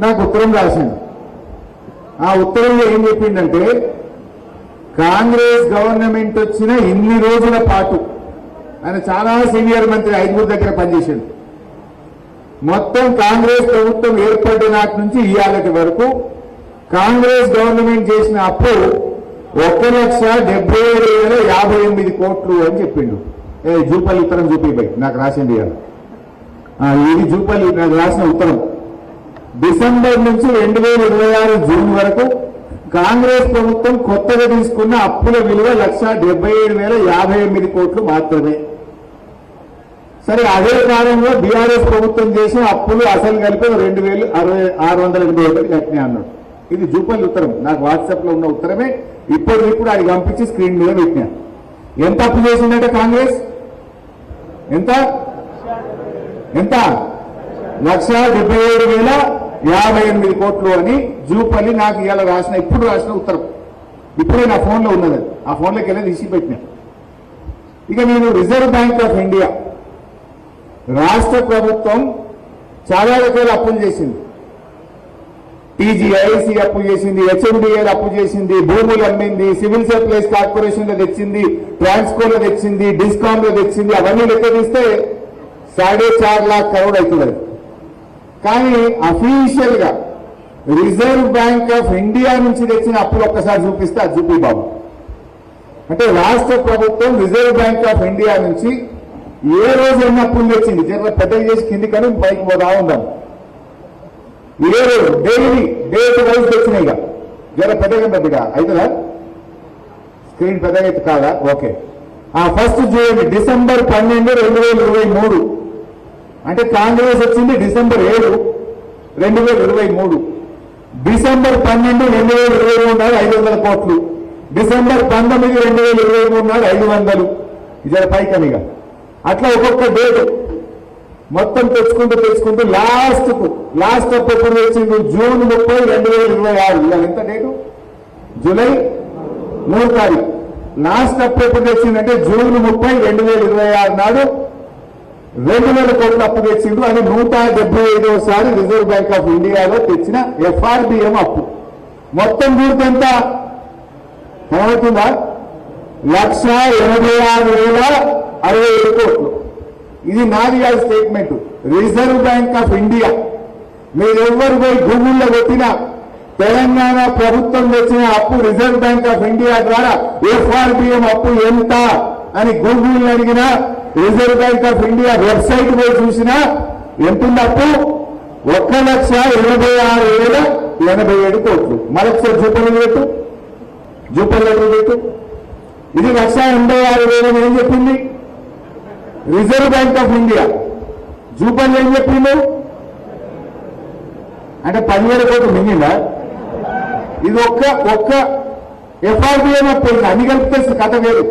నాకు ఉత్తరం రాసిండు. ఆ ఉత్తరంలో ఏం చెప్పిండంటే, కాంగ్రెస్ గవర్నమెంట్ వచ్చిన ఇన్ని రోజుల పాటు ఆయన చాలా సీనియర్ మంత్రి 5 దగ్గర పనిచేశాడు. మొత్తం కాంగ్రెస్ ప్రభుత్వం ఏర్పడిన నాటి నుంచి ఇవాళటి వరకు కాంగ్రెస్ గవర్నమెంట్ చేసిన అప్పు 1,77,058 కోట్లు అని చెప్పిండు. జూపల్లి ఉత్తరం చూపిపోయి నాకు రాసింది ఇవాళ. ఇది జూపల్లి నాకు రాసిన ఉత్తరం. డిసెంబర్ నుంచి 2026 జూన్ వరకు కాంగ్రెస్ ప్రభుత్వం కొత్తగా తీసుకున్న అప్పుల విలువ 1,77,058 కోట్లు మాత్రమే. సరే, అదే కాలంలో బీఆర్ఎస్ ప్రభుత్వం చేసిన అప్పులు అసలు కలిపి 2,681 కట్టినాయి అన్నాడు. ఇది జూపల్లి ఉత్తరం, నాకు వాట్సాప్ లో ఉన్న ఉత్తరమే. ఇప్పుడు అది పంపించి స్క్రీన్ మీద పెట్టినా. ఎంత అప్పు చేసిందంటే కాంగ్రెస్ ఎంత 1,77,058 కోట్లు అని జూపల్లి నాకు ఇవాళ ఇప్పుడు రాసిన ఉత్తరం. ఇప్పుడే నా ఫోన్లో ఉన్నది. ఆ ఫోన్లోకి వెళ్ళి తీసి పెట్టినా. ఇక నేను రిజర్వ్ బ్యాంక్ ఆఫ్ ఇండియా రాష్ట్ర ప్రభుత్వం చాలా రకాల అప్పులు చేసింది. టీజీఐసి అప్పు చేసింది, హెచ్ఎండిఏలు అప్పు చేసింది, భూములు అమ్మింది, సివిల్ సప్లైస్ కార్పొరేషన్ లో తెచ్చింది, ట్రాన్స్కోలో తెచ్చింది, డిస్కామ్ లో తెచ్చింది. అవన్నీ లెక్క తీస్తే 4.5 लाख కరోడ్ అవుతుంది. కానీ అఫీషియల్ గా రిజర్వ్ బ్యాంక్ ఆఫ్ ఇండియా నుంచి తెచ్చిన అప్పులు ఒక్కసారి చూపిస్తే అది చూపి బాబు. అంటే రాష్ట్ర ప్రభుత్వం రిజర్వ్ బ్యాంక్ ఆఫ్ ఇండియా నుంచి ఏ రోజు ఎన్ని అప్పులు తెచ్చింది, జర పెద్దగా చేసి కింది కానీ పైకి పోతా ఉందాం. ఏ రోజు డైలీ డేట్ వైజ్ తెచ్చినాయి. జర పెద్దగా అవుతుందా? స్క్రీన్ పెద్దగా అయితే కాదా? ఓకే. ఫస్ట్ చూడండి, డిసెంబర్ 12, 2023 అంటే కాంగ్రెస్ వచ్చింది డిసెంబర్ 7, 2023. డిసెంబర్ 12, 2023 నాడు 500 కోట్లు. డిసెంబర్ 19, 2023 నాడు 500. జర పైకనిగా అట్లా ఒక్కొక్క డేట్ మొత్తం తెచ్చుకుంటూ లాస్ట్ అప్పు ఎప్పుడు వచ్చింది? జూన్ 30, 2026. ఇవాళ ఎంత డేటు? జూలై 3 తారీఖు. లాస్ట్ అప్పు ఎప్పుడు తెచ్చిందంటే జూన్ 30, 2026 నాడు 2,000 కోట్ల అప్పు తెచ్చిండు. అది 175వసారి రిజర్వ్ బ్యాంక్ ఆఫ్ ఇండియాలో తెచ్చిన ఎఫ్ఆర్బిఎం అప్పు. మొత్తం కూడితే ఎంత కనబడుతుందా? 1,86,067 కోట్లు. ఇది నాది కాదు statement, reserve bank of India. మీరెవ్వరు పోయి గూగుల్లో కొట్టినా తెలంగాణ ప్రభుత్వం తెచ్చిన అప్పు రిజర్వ్ బ్యాంక్ ఆఫ్ ఇండియా ద్వారా ఎఫ్ఆర్బిఎం అప్పు ఎంత అని గూగుల్ అడిగినా, reserve bank of India website పోయి చూసినా ఎంతుంది అప్పు? 1,86,087 కోట్లు. మరొకసారి జూపల్లి పెట్టు. ఇది 1,86,000 ఏం చెప్పింది Reserve bank of India. Jupally ఏం చెప్పిండు అంటే 10,000 కోట్లు మింగిందా? ఇది ఒక్క ఎఫ్ఆర్బిఎం అప్పు. అన్ని కలిపితే కథ వేరు.